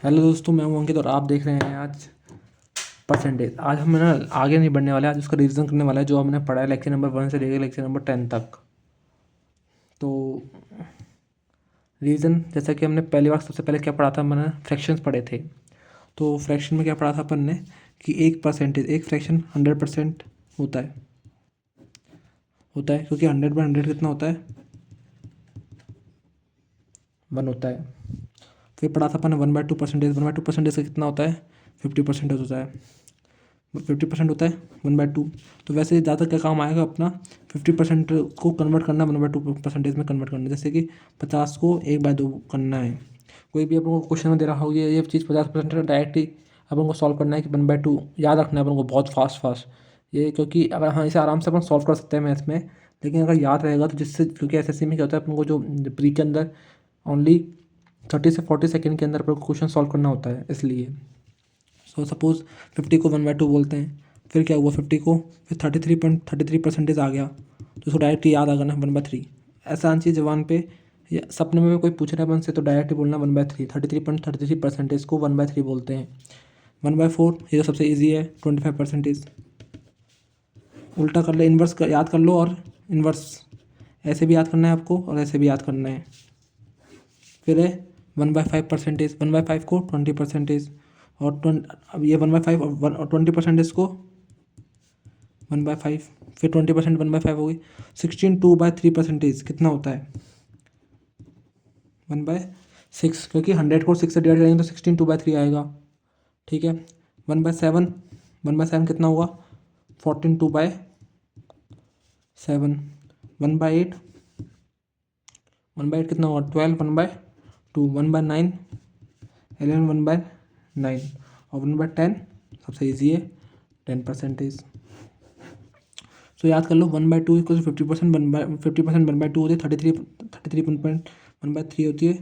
Hello दोस्तों, मैं हूं अंकित और आप देख रहे हैं आज परसेंटेज। आज हम ना आगे नहीं बढ़ने वाले, आज उसका रिवीजन करने वाला है जो हमने पढ़ा है लेक्चर नंबर 1 से लेकर लेक्चर नंबर 10 तक। तो रिवीजन जैसा कि हमने पहली बार सबसे पहले क्या पढ़ा था, मैंने फ्रैक्शंस पढ़े थे। तो फ्रैक्शन में क्या पढ़ा था अपन ने कि एक फ्रैक्शन 100% होता है क्योंकि 100/100 कितना होता है, 1 होता है। फिर पढ़ा था अपन ने 1/2 परसेंटेज। 1/2 परसेंटेज का कितना होता है, 50% होता है। 50% होता है 1/2। तो वैसे ज़्यादा क्या काम आएगा अपना, 50% को कन्वर्ट करना 1/2 परसेंटेज में कन्वर्ट करना। जैसे कि 50 को 1/2 करना है। कोई भी अपन को क्वेश्चन में दे रहा हो ये चीज़ 50% डायरेक्ट ही अपन को सॉल्व करना है कि 1/2 याद रखना है अपन को बहुत फास्ट ये, क्योंकि अगर हाँ इसे आराम से अपन सॉल्व कर सकते हैं मैथ में, लेकिन अगर याद रहेगा तो जिससे, क्योंकि एसएससी में क्या होता है अपन को जो प्री के अंदर ओनली 30 से 40 सेकेंड के अंदर अपन को क्वेश्चन सॉल्व करना होता है, इसलिए। सो सपोज़ 50 को 1/2 बोलते हैं, फिर क्या हुआ 50 को, फिर 33.33% आ गया तो उसको डायरेक्ट याद आ गया ना 1/3। ऐसा आंची जबान पे या सपने में कोई पूछ रहा है अपन से तो डायरेक्ट बोलना 1/3। 33.33% को 1/3 बोलते हैं। 1/4 ये तो सबसे ईजी है, 25%। उल्टा कर ले, इन्वर्स कर, याद कर लो। और इन्वर्स ऐसे भी याद करना है आपको और ऐसे भी याद करना है। फिर है 1/5%। 1/5 को 20%। और अब ये 1/5 और 20% को 1/5, फिर 20% 1/5 हो गई। 16 2/3% कितना होता है, 1/6, क्योंकि 100 को 6 से डिवाइड करेंगे तो 16 2/3 आएगा। ठीक है। 1/7, 1/7 कितना हुआ, 14 2/7। 1/8, 1/8 कितना हुआ, 12 1/2। 1/9, 11 1/9। और 1/10 सबसे ईजी है, 10%। सो याद कर लो 1/2 इक्वल 50%। 50% 1/2 होती है, 33.1/3 होती है।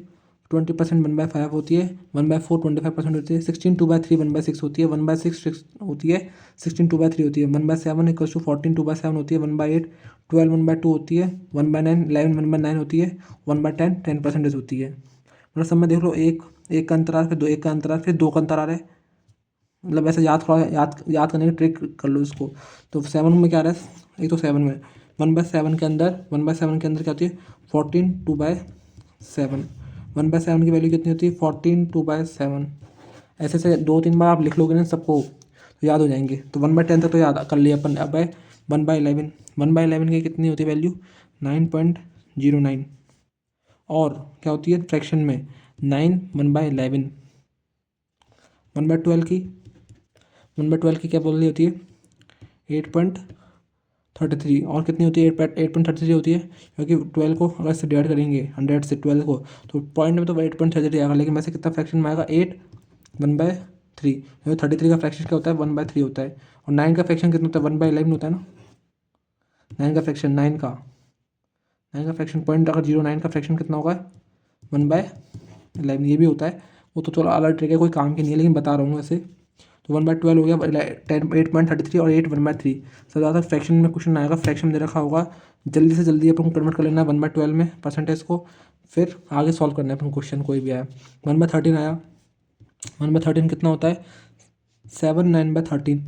20% 1/5 होती है। 1/4 25% होती है। 16 2/3 1/6 होती है। 1/6 6 होती है। 16 2/3 होती है। 1/7 इक्वल टू 14 2/7 होती है। 1/8 12 1/2 होती है। 1/9 11 1/9 होती है। 1/10 10% होती है। मतलब सब में देख लो, एक एक का अंतराल, फिर दो, एक का अंतराल, फिर दो का अंतराल है। मतलब ऐसे याद थोड़ा याद याद करने की ट्रिक कर लो इसको। तो 7 में क्या आ रहा है, एक तो 7 में 1/7 के अंदर, 1/7 के अंदर क्या होती है, 14 2/7। 1/7 की वैल्यू कितनी होती है, 14 2/7। ऐसे ऐसे 2-3 बार आप लिख लोगे ना सबको तो याद हो जाएंगे। तो 1/10 तक तो याद कर लिया अपन। अब है 1/11। 1/11 की कितनी होती है वैल्यू, 9.09। और क्या होती है फ्रैक्शन में, 9 1/11। 1/12 की, 1/12 की क्या बोल रही होती है, 8.33। और कितनी होती है, 8.33 होती है, क्योंकि 12 को अगर से डिवाइड करेंगे 100 से 12 को तो पॉइंट में तो 8.33 आएगा, लेकिन वैसे कितना फ्रैक्शन में आएगा, 8 1/3। क्योंकि 33 का फ्रैक्शन क्या होता है, 1/3 होता है। और 9 का फ्रैक्शन कितना होता है, 1/11 होता है ना। 9 का फ्रैक्शन, 9 का फ्रैक्शन पॉइंट अगर 09 का फ्रैक्शन कितना होगा, 1/11 ये भी होता है। वो तो थोड़ा अलग ट्रिक है, कोई काम की नहीं है, लेकिन बता रहा हूँ वैसे। तो 1/12 हो गया, 8.33 और 8 1/3। सबसे ज़्यादा फ्रैक्शन में क्वेश्चन आएगा, फ्रैक्शन में दे रखा होगा, जल्दी से जल्दी अपन को कन्वर्ट कर लेना है 1/12 में परसेंटेज को, फिर आगे सॉल्व करना है अपन क्वेश्चन कोई भी आया। 1/13 आया। 1/13 कितना होता है, 7 9/13।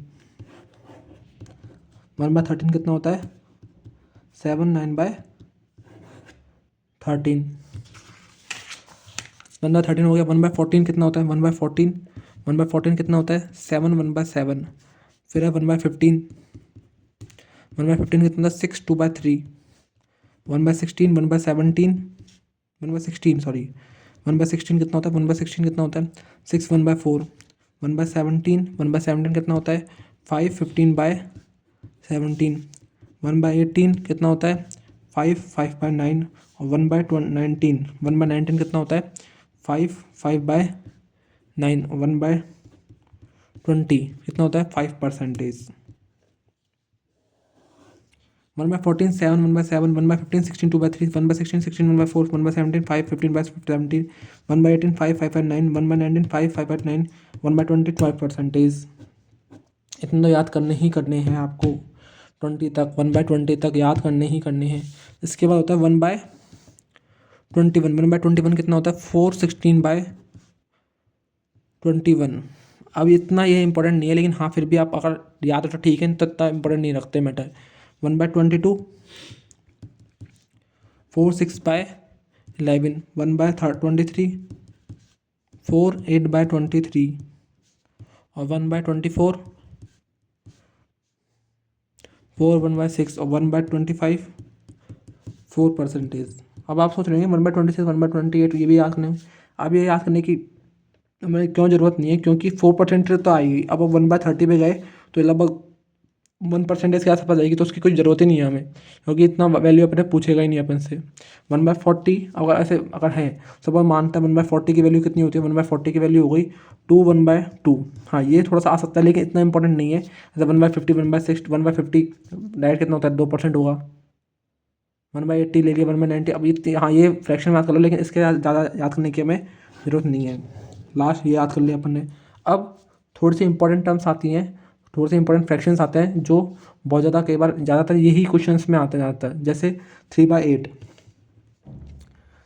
1/13 कितना होता है, 7 9/13। 1/13 हो गया। 1/14 कितना होता है, 1/14। 1/14 कितना होता है, 7 1/7। फिर है 1/15। 1/15 कितना था, 6 2/3। 1/16 1/17। 1/16 सॉरी, 1/16 कितना होता है, 1/16 कितना होता है, 6 1/4। 1/17 1/17 कितना होता है, 5 15/17। 1/18 कितना होता है, 5 5/9। और 1/19, 1/19 कितना होता है, 5 5/9। 1/20 कितना होता है, 5%। 1/14 7 1/7। 1/15 16 2/3। 1/16 16 1/4। 1/17 5 15/17। 1/18 5 5/9। 1/19 5 5/9। 1/20 12%। इतना तो याद करने ही करने हैं आपको, 20 तक, 1/20 तक याद करने ही करने हैं। इसके बाद होता है 1/21। 1/21 कितना होता है, 4 16/9। 21। अब इतना ये इंपॉर्टेंट नहीं है, लेकिन हाँ फिर भी आप अगर याद हो तो ठीक है, तो इतना इंपॉर्टेंट नहीं रखते मैटर। 1/22, 4 6/11, 1/23, 4 8/23 और 1/24, 4 1/6 और 1/25, 4%। अब आप सोच रहे हैं 1/26, 1/28 ये भी याद करने, अब ये याद करने की हमें क्यों ज़रूरत नहीं है, क्योंकि 4% तो आएगी। अब 1/30 पे गए तो लगभग 1% के आसपास जाएगी, तो उसकी कोई ज़रूरत ही नहीं है हमें, क्योंकि इतना वैल्यू अपने पूछेगा ही नहीं अपन से। 1/40 अगर ऐसे अगर है, सब मानता है 1/40 की वैल्यू कितनी होती है, 1/40 की वैल्यू हो गई 2 1/2। हाँ ये थोड़ा सा आ सकता है, लेकिन इतना इंपॉर्टेंट नहीं है। जैसे 1/50, 1/60, 1/50 डायरेक्ट कितना होता है, 2% होगा। 1/80 ले लिया, 1/90। अब ये हाँ ये फ्रैक्शन याद कर लो, लेकिन इसके ज़्यादा याद करने की हमें ज़रूरत नहीं है। लास्ट ये याद कर लिया अपन ने। अब थोड़ी सी इंपॉर्टेंट टर्म्स आती हैं, थोड़े से इंपॉर्टेंट फ्रैक्शंस आते हैं जो बहुत ज़्यादा कई बार ज़्यादातर यही क्वेश्चंस में आते जाता है। जैसे 3/8,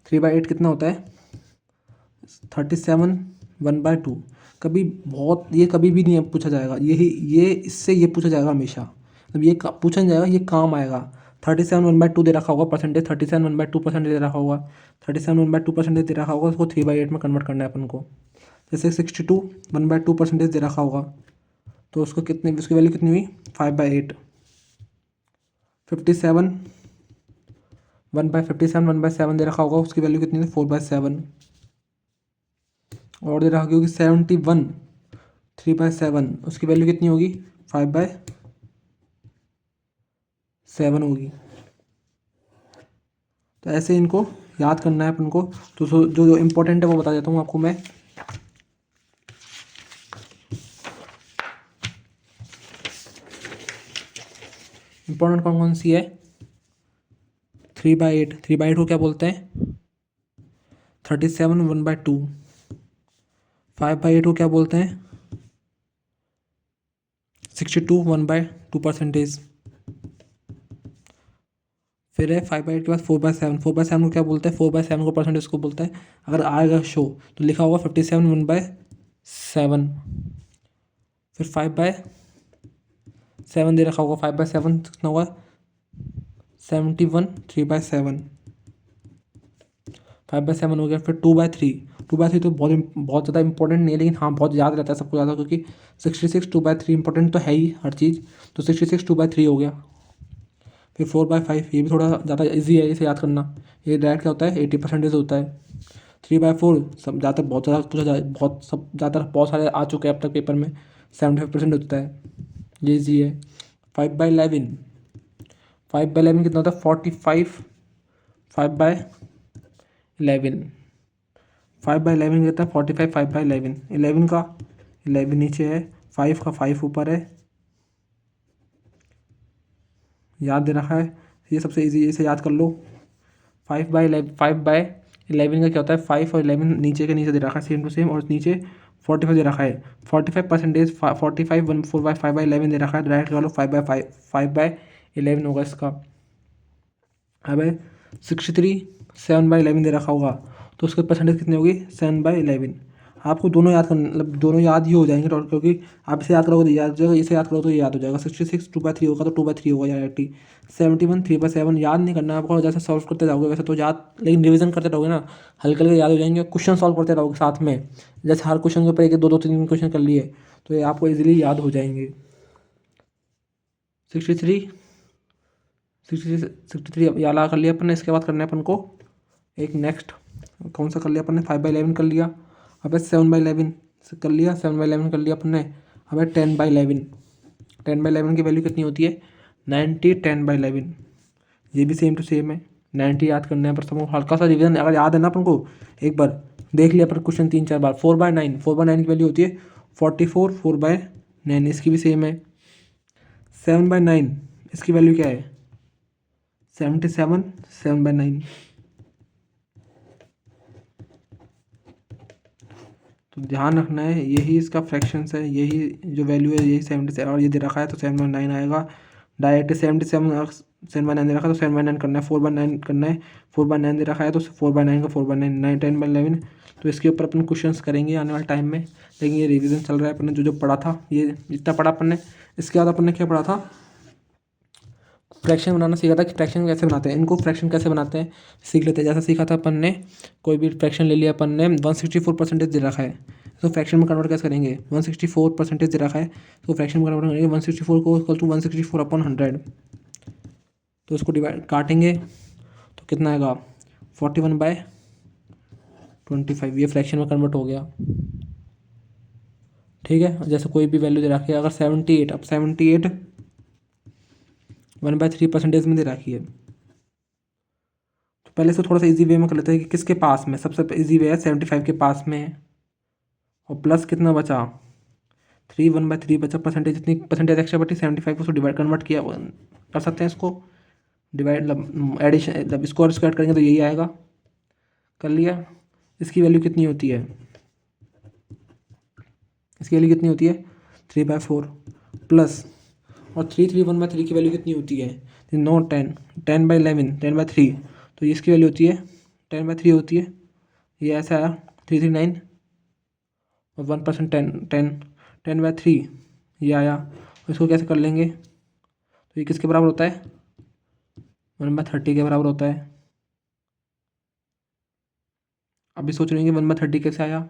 3/8 कितना होता है, 37, 1/2। कभी बहुत ये कभी भी नहीं पूछा जाएगा, यही ये इससे ये पूछा जाएगा हमेशा। अब ये पूछा नहीं जाएगा, ये काम आएगा। 37 1/2 दे रखा होगा परसेंटेज, 37 1/2% दे रखा होगा, 37 1/2% दे रखा होगा, उसको 3/8 में कन्वर्ट करना है अपन को। जैसे 62 1/2% दे रखा होगा, तो उसको कितनी, उसकी वैल्यू कितनी हुई, 5/8। 57 1/57, 1/7 दे रखा होगा, उसकी वैल्यू कितनी थी, 4/7। और दे रखा होगी 71 3/7, उसकी वैल्यू कितनी होगी, 5/7 होगी। तो ऐसे इनको याद करना है अपन को। तो जो जो इम्पोर्टेंट है वो बता देता हूँ आपको मैं। इम्पोर्टेंट कौन कौन सी है, 3/8, 3/8 को क्या बोलते हैं, 37 1/2। 5/8 को क्या बोलते हैं, 62 1/2%। फिर है 5/8 के बाद 4/7, 4/7 को क्या बोलते हैं, 4/7 को परसेंटेज को बोलते हैं। अगर आएगा शो तो लिखा होगा 57 1/7। फिर 5/7 दे रखा होगा, 5/7 कितना होगा, 71 3/7, 5/7 हो गया। फिर 2/3, 2/3 तो बहुत ज़्यादा इंपॉर्टेंट नहीं है, लेकिन हाँ बहुत याद रहता है सबको ज़्यादा, क्योंकि 66 2/3 इंपॉर्टेंट तो है ही हर चीज़। तो 66 2/3 हो गया। फिर 4/5, ये भी थोड़ा ज़्यादा इजी है इसे याद करना। ये डायरेक्ट क्या होता है, 80% होता है। 3/4 सब ज़्यादा बहुत ज़्यादा पूछा जाए, बहुत सब ज़्यादातर बहुत सारे आ चुके हैं अब तक पेपर में, 75% होता है, ये इजी है। 5/11, 5/11 कितना होता है, 45, 5/11, 5/11 कितना है, 45, 5/11। 11 का 11 नीचे है, 5 का 5 ऊपर है, याद दे रखा है। ये सबसे इजी, इसे याद कर लो। 5/11 का क्या होता है, 5 और 11 नीचे के नीचे दे रखा है सेम टू सेम, और नीचे 45 दे रखा है। 45%, 45 5/11 दे रखा है, डायरेक्ट कर लो 5/5, 5/11 होगा इसका। अब है 63 7/11 दे रखा होगा, तो उसके परसेंटेज कितनी होगी, 7/11। आपको दोनों याद करना, मतलब दोनों याद ही हो जाएंगे, क्योंकि आप इसे याद करोगे तो याद हो जाएगा, इसे याद करोगे तो ये याद हो जाएगा। 66 2/3 होगा तो 2/3 होगा डायरेक्टली। 71 3/7 याद नहीं करना आपको, जैसे सॉल्व करते जाओगे वैसे तो याद, लेकिन रिवीजन करते रहोगे ना, हल्के हल्के याद हो जाएंगे। क्वेश्चन सॉल्व करते रहोगे साथ में, जैसे हर क्वेश्चन के ऊपर एक दो दो तीन क्वेश्चन कर लिए, तो ये आपको इजीली याद हो जाएंगे। 63 63 याद कर लिया अपन ने। इसके बाद करना है अपन को एक नेक्स्ट, कौन सा कर लिया अपन ने, 5/11 कर लिया। अब 7/11 कर लिया, 7/11 कर लिया अपन ने। अब 10/11, 10/11 की वैल्यू कितनी होती है, 90 10/11। ये भी सेम टू सेम है, 90 याद करना है, पर सबको हल्का सा रिवीजन अगर याद है ना अपन को, एक बार देख लिया पर क्वेश्चन 3 4 बार। 4/9, 4/9 की वैल्यू होती है 44, 4/9 इसकी भी सेम है। 7/9 इसकी वैल्यू क्या है, 77 7/9। तो ध्यान रखना है, यही इसका फ्रैक्शंस है, यही जो वैल्यू है यही 77, और ये दे रखा है तो 7/9 आएगा। डायरेक्ट 77 7/9 दे रखा है तो 7/9 करना है, 4/9 करना है, 4/9 दे रखा है तो 4/9 का 4/9, 9, 10/11। तो इसके ऊपर अपन क्वेश्चंस करेंगे आने वाले टाइम में, लेकिन ये रिवीजन चल रहा है। अपन ने जो पढ़ा था, ये जितना पढ़ा अपन ने, इसके बाद अपन ने क्या पढ़ा था, फ्रैक्शन बनाना सीखा था कि फ्रैक्शन कैसे बनाते हैं, इनको फ्रैक्शन कैसे बनाते हैं सीख लेते हैं। जैसा सीखा था अपन ने, कोई भी फ्रैक्शन ले लिया अपन ने, 164% दे रखा है तो फ्रैक्शन में कन्वर्ट कैसे करेंगे, 164% दे रखा है तो फ्रैक्शन में कन्वर्ट करेंगे 164 को इक्वल टू 164/100। तो इसको डिवाइड काटेंगे तो कितना आएगा, 41/25। ये फ्रैक्शन में कन्वर्ट हो गया। ठीक है, जैसे कोई भी वैल्यू दे रखी है, अगर 78, अब 78 1/3% में दे रखी है, तो पहले से थोड़ा सा इजी वे में कर लेते हैं कि किसके पास में, सबसे इजी वे है 75 के पास में है, और प्लस कितना बचा 3, 1/3 बचा, परसेंटेज जितनी परसेंटेज एक्स्ट्रा बटी 75 को उसको डिवाइड कन्वर्ट किया कर सकते हैं इसको डिवाइड, मतलब एडिशन, मतलब इसको और इसको ऐड करेंगे तो यही आएगा। कर लिया। इसकी वैल्यू कितनी होती है, इसकी वैल्यू कितनी होती है 3/4 प्लस, और 1/3 की वैल्यू कितनी होती है 9, 10, 10/11, 10/3, तो इसकी वैल्यू होती है 10/3 होती है। ये ऐसा आया 339, और 1% 10, 10/3 ये आया। इसको कैसे कर लेंगे, तो ये किसके बराबर होता है 1/30 के बराबर होता है। अभी सोच रहे हैं कि 1/30 कैसे आया,